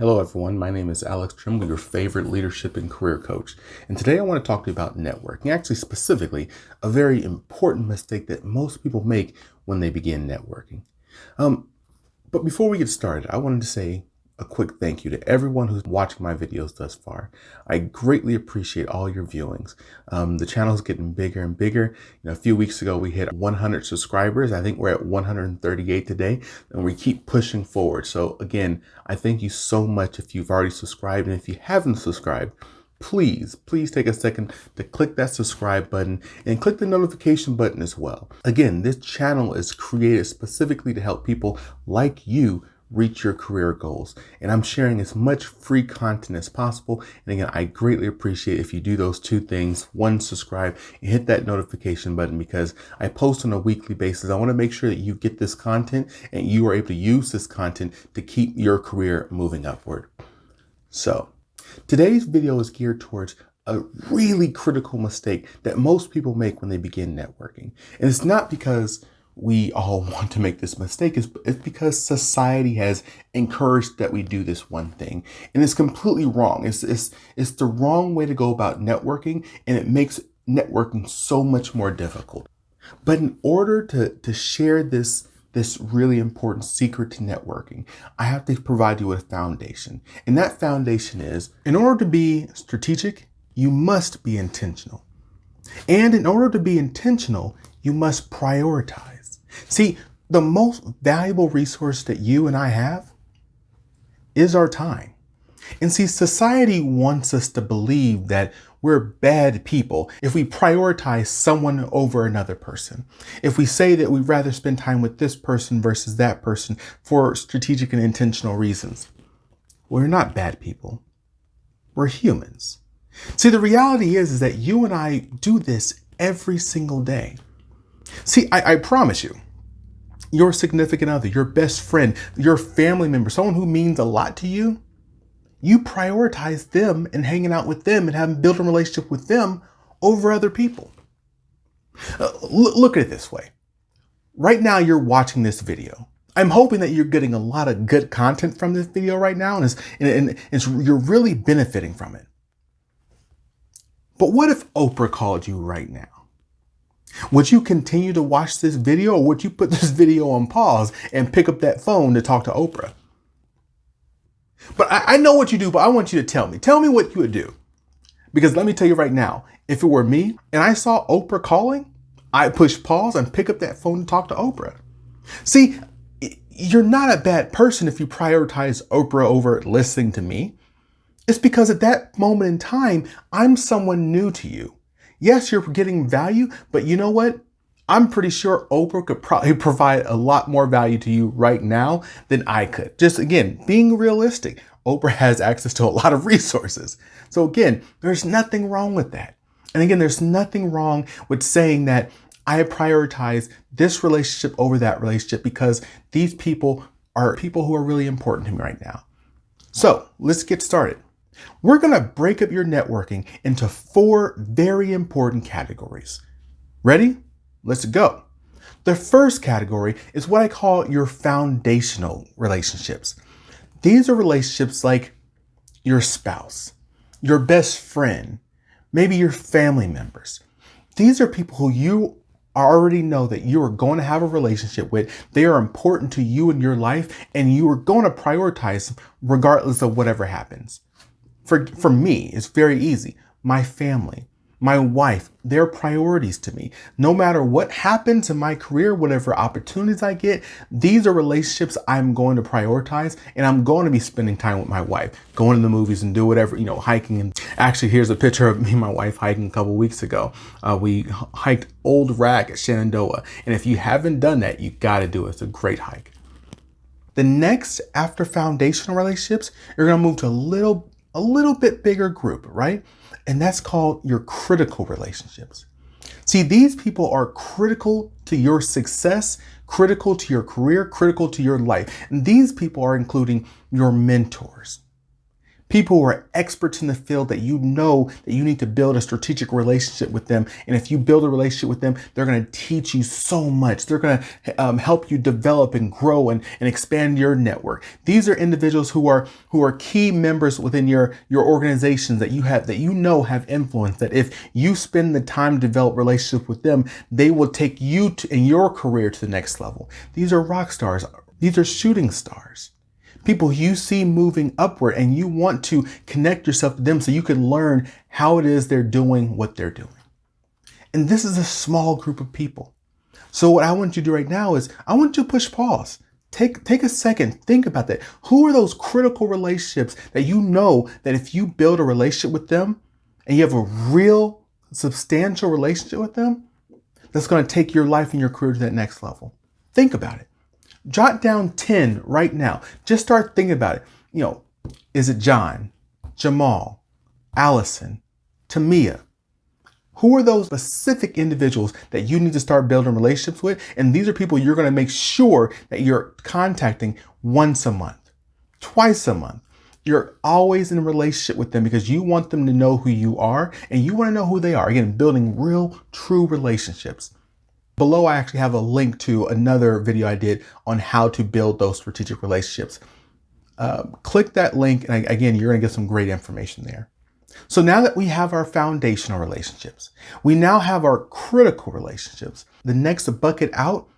Hello everyone, my name is Alex Tremble, your favorite leadership and career coach. And today I want to talk to you about networking, actually specifically a very important mistake that most people make when they begin networking. But before we get started, I wanted to say a quick thank you to everyone who's watching my videos thus far. I greatly appreciate all your viewings. The channel is getting bigger and bigger. A few weeks ago, we hit 100 subscribers. I think we're at 138 today, and we keep pushing forward. So again, I thank you so much if you've already subscribed. And if you haven't subscribed, please take a second to click that subscribe button and click the notification button as well. Again, this channel is created specifically to help people like you reach your career goals. And I'm sharing as much free content as possible. And again, I greatly appreciate if you do those two things. One, subscribe and hit that notification button, because I post on a weekly basis. I want to make sure that you get this content and you are able to use this content to keep your career moving upward. So today's video is geared towards a really critical mistake that most people make when they begin networking. And it's not because we all want to make this mistake, it's because society has encouraged that we do this one thing. And it's completely wrong. It's the wrong way to go about networking, and it makes networking so much more difficult. But in order to share this really important secret to networking, I have to provide you with a foundation. And that foundation is, in order to be strategic, you must be intentional. And in order to be intentional, you must prioritize. See, the most valuable resource that you and I have is our time. And see, society wants us to believe that we're bad people if we prioritize someone over another person. If we say that we'd rather spend time with this person versus that person for strategic and intentional reasons. We're not bad people. We're humans. See, the reality is that you and I do this every single day. See, I promise you, your significant other, your best friend, your family member, someone who means a lot to you, you prioritize them and hanging out with them and having built a relationship with them over other people. Look at it this way. Right now, you're watching this video. I'm hoping that you're getting a lot of good content from this video right now, and you're really benefiting from it. But what if Oprah called you right now? Would you continue to watch this video, or would you put this video on pause and pick up that phone to talk to Oprah? But I know what you do, but I want you to tell me. Tell me what you would do. Because let me tell you right now, if it were me and I saw Oprah calling, I'd push pause and pick up that phone to talk to Oprah. See, you're not a bad person if you prioritize Oprah over listening to me. It's because at that moment in time, I'm someone new to you. Yes, you're getting value, but you know what? I'm pretty sure Oprah could probably provide a lot more value to you right now than I could. Just again, being realistic, Oprah has access to a lot of resources. So again, there's nothing wrong with that. And again, there's nothing wrong with saying that I prioritize this relationship over that relationship because these people are people who are really important to me right now. So let's get started. We're going to break up your networking into 4 very important categories. Ready? Let's go. The first category is what I call your foundational relationships. These are relationships like your spouse, your best friend, maybe your family members. These are people who you already know that you are going to have a relationship with. They are important to you in your life, and you are going to prioritize them regardless of whatever happens. For me, it's very easy. My family, my wife, they're priorities to me. No matter what happens in my career, whatever opportunities I get, these are relationships I'm going to prioritize, and I'm going to be spending time with my wife, going to the movies and do whatever, hiking. And actually, here's a picture of me and my wife hiking a couple weeks ago. We hiked Old Rag at Shenandoah. And if you haven't done that, you got to do it. It's a great hike. The next, after foundational relationships, you're going to move to a little bit bigger group, right? And that's called your critical relationships. See, these people are critical to your success, critical to your career, critical to your life. And these people are including your mentors, People who are experts in the field that you know that you need to build a strategic relationship with them. And if you build a relationship with them, they're going to teach you so much. They're going to help you develop and grow and expand your network. These are individuals who are key members within your organizations that you know have influence, that if you spend the time to develop relationships with them, they will take you in your career to the next level. These are rock stars. These are shooting stars. People you see moving upward, and you want to connect yourself to them so you can learn how it is they're doing what they're doing. And this is a small group of people. So what I want you to do right now is I want you to push pause. Take a second, think about that. Who are those critical relationships that you know that if you build a relationship with them and you have a real substantial relationship with them, that's going to take your life and your career to that next level? Think about it. Jot down 10 right now. Just start thinking about it. Is it John, Jamal, Allison, Tamia? Who are those specific individuals that you need to start building relationships with? And these are people you're going to make sure that you're contacting once a month, twice a month. You're always in a relationship with them because you want them to know who you are and you want to know who they are. Again, building real, true relationships. Below, I actually have a link to another video I did on how to build those strategic relationships. Click that link, and again, you're going to get some great information there. So now that we have our foundational relationships, we now have our critical relationships. The next bucket out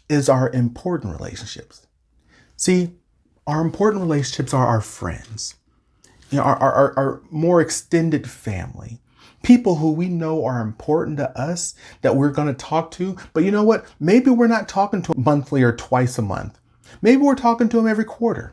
is our important relationships. See, our important relationships are our friends, our more extended family. People who we know are important to us that we're going to talk to. But you know what? Maybe we're not talking to them monthly or twice a month. Maybe we're talking to them every quarter,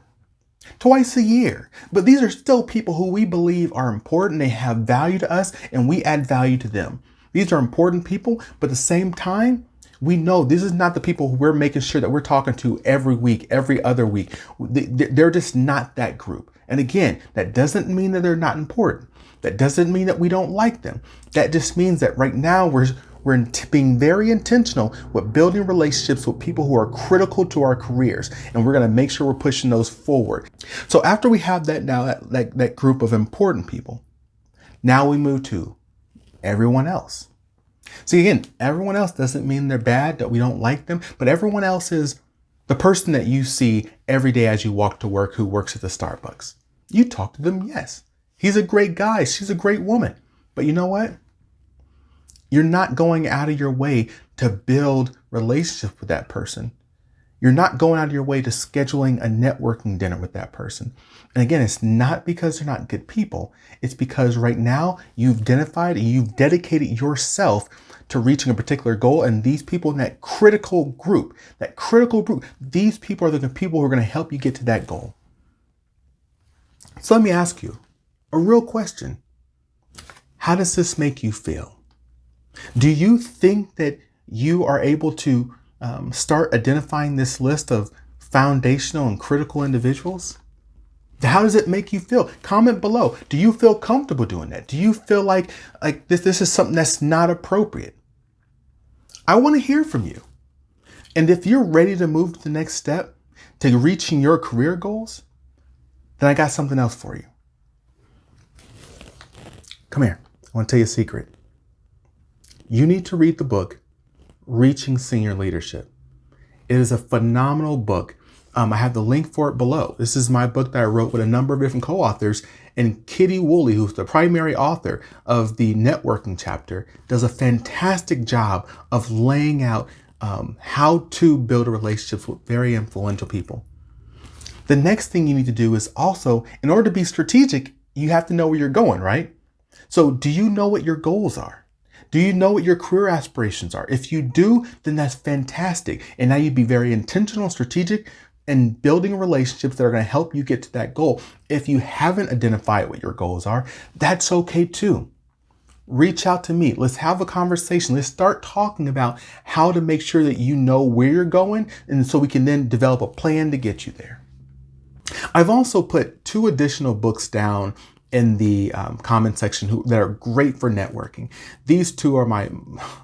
twice a year. But these are still people who we believe are important. They have value to us and we add value to them. These are important people, but at the same time, we know this is not the people who we're making sure that we're talking to every week, every other week. They're just not that group. And again, that doesn't mean that they're not important. That doesn't mean that we don't like them. That just means that right now we're being very intentional with building relationships with people who are critical to our careers. And we're going to make sure we're pushing those forward. So after we have that group of important people, now we move to everyone else. See, again, everyone else doesn't mean they're bad, that we don't like them, but everyone else is the person that you see every day as you walk to work who works at the Starbucks. You talk to them, yes. He's a great guy. She's a great woman. But you know what? You're not going out of your way to build relationships with that person. You're not going out of your way to scheduling a networking dinner with that person. And again, it's not because they're not good people. It's because right now you've identified and you've dedicated yourself to reaching a particular goal. And these people in that critical group, these people are the people who are going to help you get to that goal. So let me ask you a real question. How does this make you feel? Do you think that you are able to start identifying this list of foundational and critical individuals? How does it make you feel? Comment below. Do you feel comfortable doing that? Do you feel like this is something that's not appropriate? I want to hear from you. And if you're ready to move to the next step to reaching your career goals, then I got something else for you. Come here. I want to tell you a secret. You need to read the book, Reaching Senior Leadership. It is a phenomenal book. I have the link for it below. This is my book that I wrote with a number of different co-authors. And Kitty Woolley, who's the primary author of the networking chapter, does a fantastic job of laying out how to build a relationship with very influential people. The next thing you need to do is also, in order to be strategic, you have to know where you're going, right? So do you know what your goals are? Do you know what your career aspirations are? If you do, then that's fantastic. And now you'd be very intentional and strategic and building relationships that are going to help you get to that goal. If you haven't identified what your goals are, that's okay too. Reach out to me. Let's have a conversation. Let's start talking about how to make sure that you know where you're going, and so we can then develop a plan to get you there. I've also put 2 additional books down in the comment section that are great for networking. These two are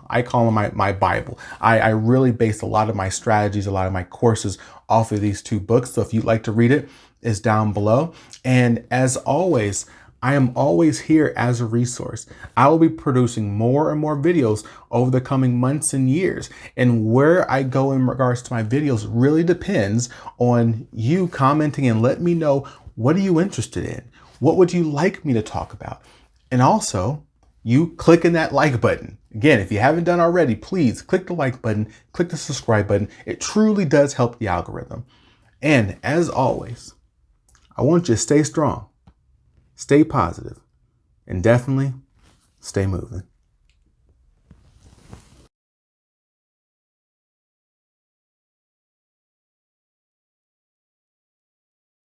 I call them my Bible. I really base a lot of my strategies, a lot of my courses off of these two books. So if you'd like to read it, it's down below. And as always, I am always here as a resource. I will be producing more and more videos over the coming months and years. And where I go in regards to my videos really depends on you commenting and let me know, what are you interested in? What would you like me to talk about? And also, you clicking that like button. Again, if you haven't done already, please click the like button, click the subscribe button. It truly does help the algorithm. And as always, I want you to stay strong, stay positive, and definitely stay moving.